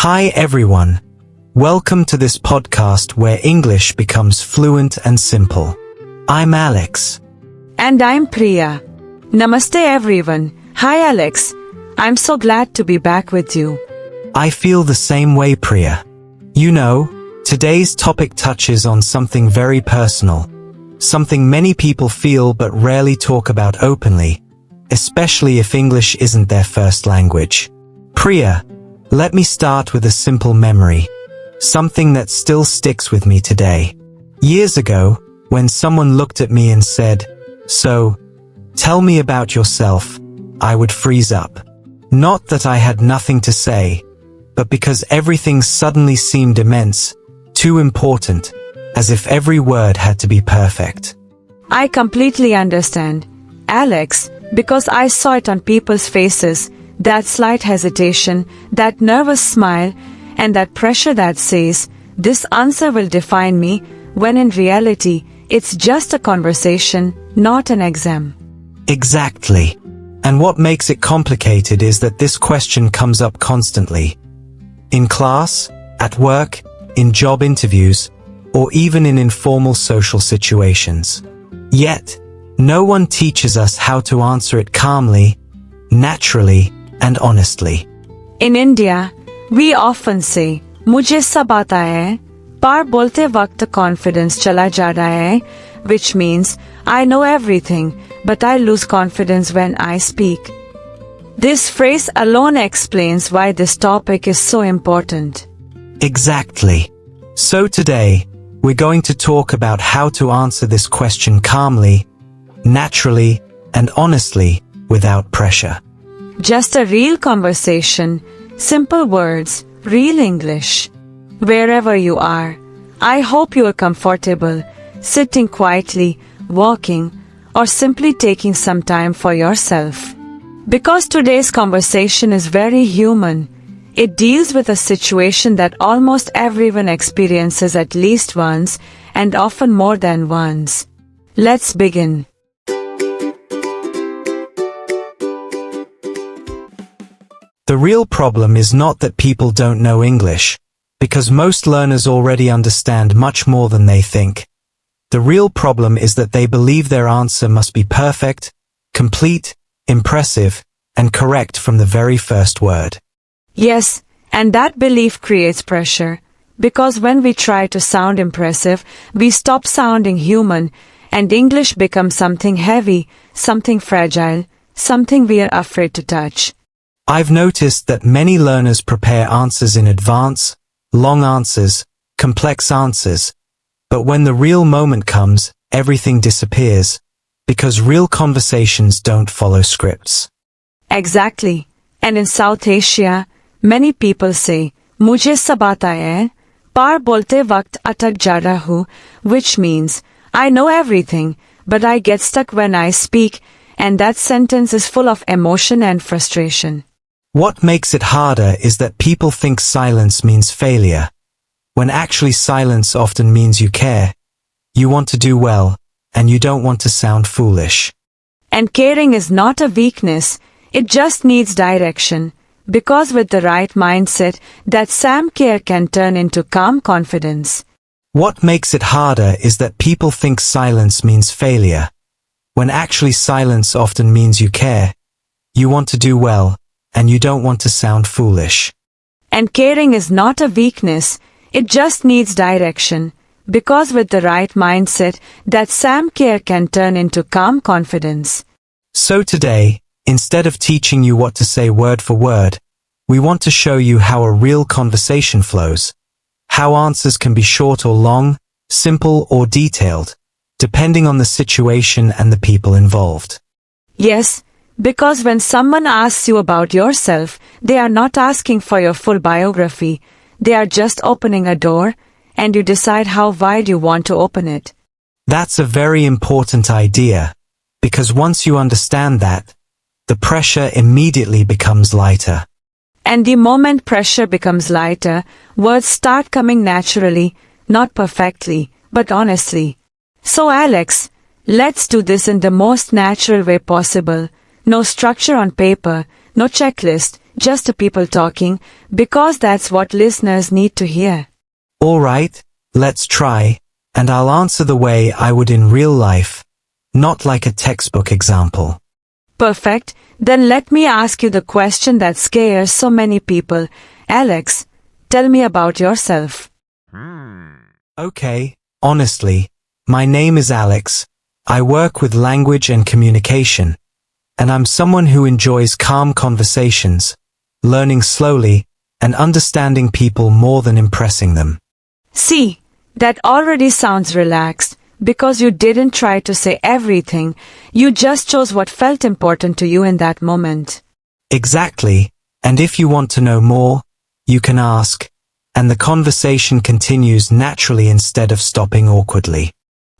Hi everyone. Welcome to this podcast where English becomes fluent and simple. I'm Alex. And I'm Priya. Namaste everyone. Hi Alex. I'm so glad to be back with you. I feel the same way, Priya. You know, today's topic touches on something very personal. Something many people feel but rarely talk about openly, especially if English isn't their first language. Priya, let me start with a simple memory. Something that still sticks with me today. Years ago, when someone looked at me and said, "So, tell me about yourself," I would freeze up. Not that I had nothing to say, but because everything suddenly seemed immense, too important, as if every word had to be perfect. I completely understand, Alex, because I saw it on people's faces, that slight hesitation, that nervous smile, and that pressure that says, "This answer will define me," when in reality, it's just a conversation, not an exam. Exactly. And what makes it complicated is that this question comes up constantly. In class, at work, in job interviews, or even in informal social situations. Yet, no one teaches us how to answer it calmly, naturally, and honestly. In India, we often say, "Mujhe sab aata hai," par bolte waqt confidence chala ja raha hai, which means, I know everything, but I lose confidence when I speak. This phrase alone explains why this topic is so important. Exactly. So today, we're going to talk about how to answer this question calmly, naturally, and honestly, without pressure. Just a real conversation, simple words, real English. Wherever you are, I hope you are comfortable, sitting quietly, walking, or simply taking some time for yourself. Because today's conversation is very human, it deals with a situation that almost everyone experiences at least once, and often more than once. Let's begin. The real problem is not that people don't know English, because most learners already understand much more than they think. The real problem is that they believe their answer must be perfect, complete, impressive, and correct from the very first word. Yes, and that belief creates pressure, because when we try to sound impressive, we stop sounding human, and English becomes something heavy, something fragile, something we are afraid to touch. I've noticed that many learners prepare answers in advance, long answers, complex answers, but when the real moment comes, everything disappears, because real conversations don't follow scripts. Exactly. And in South Asia, many people say, "Mujhe sab aata hai," par bolte waqt atak ja raha hu, which means, I know everything, but I get stuck when I speak, and that sentence is full of emotion and frustration. What makes it harder is that people think silence means failure, when actually silence often means you care, you want to do well, and you don't want to sound foolish. And caring is not a weakness, it just needs direction, because with the right mindset, that same care can turn into calm confidence. What makes it harder is that people think silence means failure, when actually silence often means you care, you want to do well, and you don't want to sound foolish. And caring is not a weakness, it just needs direction, because with the right mindset, that same care can turn into calm confidence. So today, instead of teaching you what to say word for word, we want to show you how a real conversation flows, how answers can be short or long, simple or detailed, depending on the situation and the people involved. Yes, because when someone asks you about yourself, they are not asking for your full biography, they are just opening a door, and you decide how wide you want to open it. That's a very important idea, because once you understand that, the pressure immediately becomes lighter. And the moment pressure becomes lighter, words start coming naturally, not perfectly, but honestly. So Alex, let's do this in the most natural way possible. No structure on paper, no checklist, just a people talking, because that's what listeners need to hear. Alright, let's try, and I'll answer the way I would in real life, not like a textbook example. Perfect. Then let me ask you the question that scares so many people. Alex, tell me about yourself. Okay, honestly, my name is Alex. I work with language and communication, and I'm someone who enjoys calm conversations, learning slowly, and understanding people more than impressing them. See, that already sounds relaxed, because you didn't try to say everything, you just chose what felt important to you in that moment. Exactly, and if you want to know more, you can ask, and the conversation continues naturally instead of stopping awkwardly.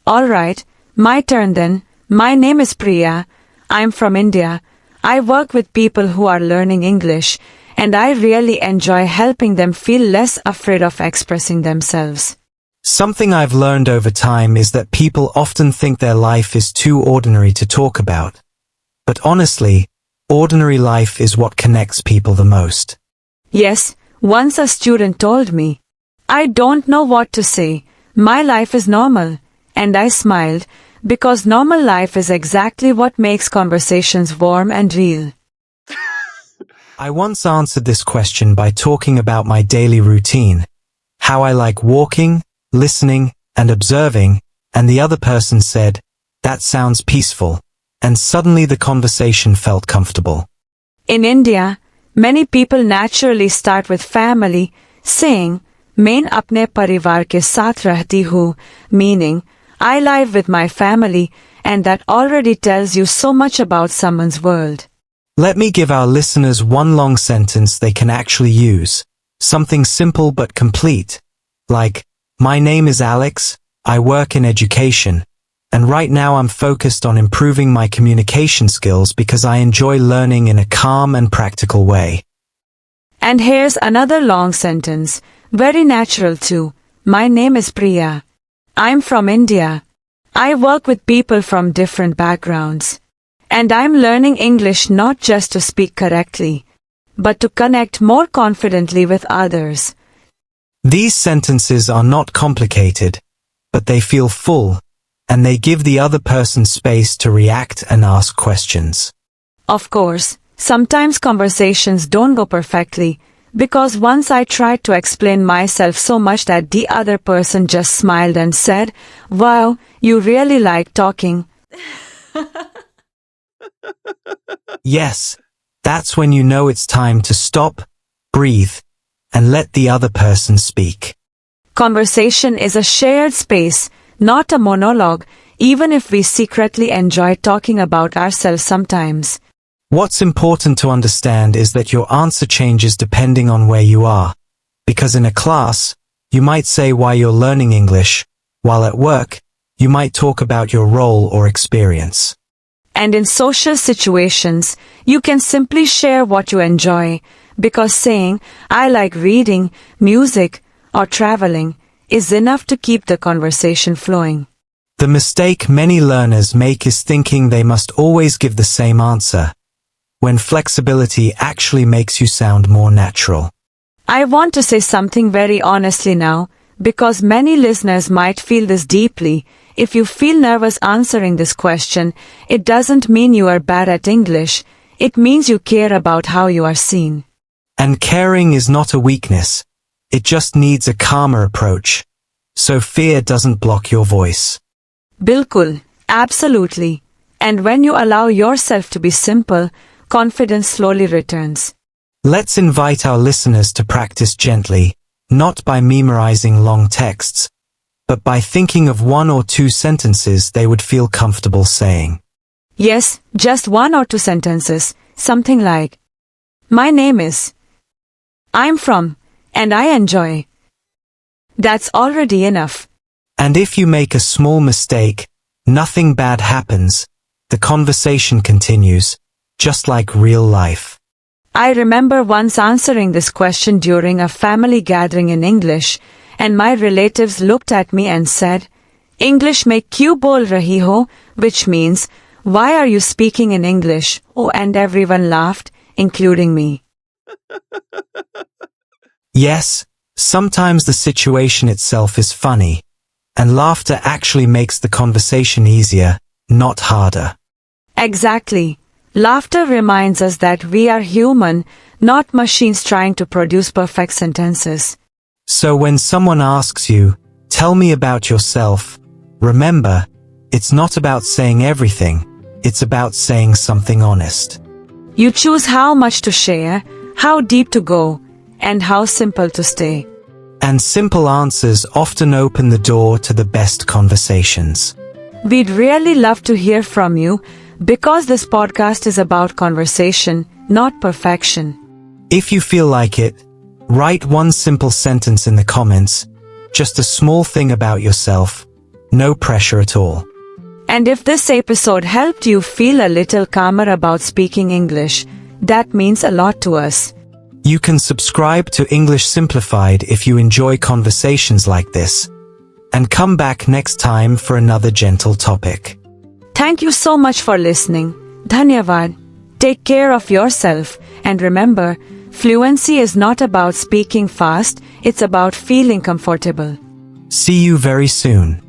Alright, my turn then. My name is Priya. I'm from India. I work with people who are learning English, and I really enjoy helping them feel less afraid of expressing themselves. Something I've learned over time is that people often think their life is too ordinary to talk about. But honestly, ordinary life is what connects people the most. Yes, once a student told me, I don't know what to say, my life is normal, and I smiled, because normal life is exactly what makes conversations warm and real. I once answered this question by talking about my daily routine, how I like walking, listening, and observing, and the other person said, that sounds peaceful, and suddenly the conversation felt comfortable. In India, many people naturally start with family, saying, "Main apne parivar ke saath rehti hu," meaning, I live with my family, and that already tells you so much about someone's world. Let me give our listeners one long sentence they can actually use, something simple but complete, like, my name is Alex, I work in education, and right now I'm focused on improving my communication skills because I enjoy learning in a calm and practical way. And here's another long sentence, very natural too. My name is Priya. I'm from India. I work with people from different backgrounds. And I'm learning English not just to speak correctly, but to connect more confidently with others. These sentences are not complicated, but they feel full, and they give the other person space to react and ask questions. Of course, sometimes conversations don't go perfectly, because once I tried to explain myself so much that the other person just smiled and said, "Wow, you really like talking." Yes, that's when you know it's time to stop, breathe, and let the other person speak. Conversation is a shared space, not a monologue, even if we secretly enjoy talking about ourselves sometimes. What's important to understand is that your answer changes depending on where you are, because in a class, you might say why you're learning English, while at work, you might talk about your role or experience. And in social situations, you can simply share what you enjoy, because saying, I like reading, music, or traveling, is enough to keep the conversation flowing. The mistake many learners make is thinking they must always give the same answer, when flexibility actually makes you sound more natural. I want to say something very honestly now, because many listeners might feel this deeply. If you feel nervous answering this question, it doesn't mean you are bad at English, it means you care about how you are seen. And caring is not a weakness, it just needs a calmer approach, so fear doesn't block your voice. Bilkul, absolutely. And when you allow yourself to be simple, confidence slowly returns. Let's invite our listeners to practice gently, not by memorizing long texts, but by thinking of one or two sentences they would feel comfortable saying. Yes, just one or two sentences, something like, my name is, I'm from, and I enjoy. That's already enough. And if you make a small mistake, nothing bad happens, the conversation continues, just like real life. I remember once answering this question during a family gathering in English, and my relatives looked at me and said, English mein kyun bol rahi ho, which means, why are you speaking in English? Oh, and everyone laughed, including me. Yes, sometimes the situation itself is funny, and laughter actually makes the conversation easier, not harder. Exactly. Laughter reminds us that we are human, not machines trying to produce perfect sentences. So when someone asks you, "Tell me about yourself," remember, it's not about saying everything, it's about saying something honest. You choose how much to share, how deep to go, and how simple to stay. And simple answers often open the door to the best conversations. We'd really love to hear from you because this podcast is about conversation, not perfection. If you feel like it, write one simple sentence in the comments, just a small thing about yourself, no pressure at all. And if this episode helped you feel a little calmer about speaking English, that means a lot to us. You can subscribe to English Simplified if you enjoy conversations like this, and come back next time for another gentle topic. Thank you so much for listening. Dhanyavad. Take care of yourself, and remember, fluency is not about speaking fast, it's about feeling comfortable. See you very soon.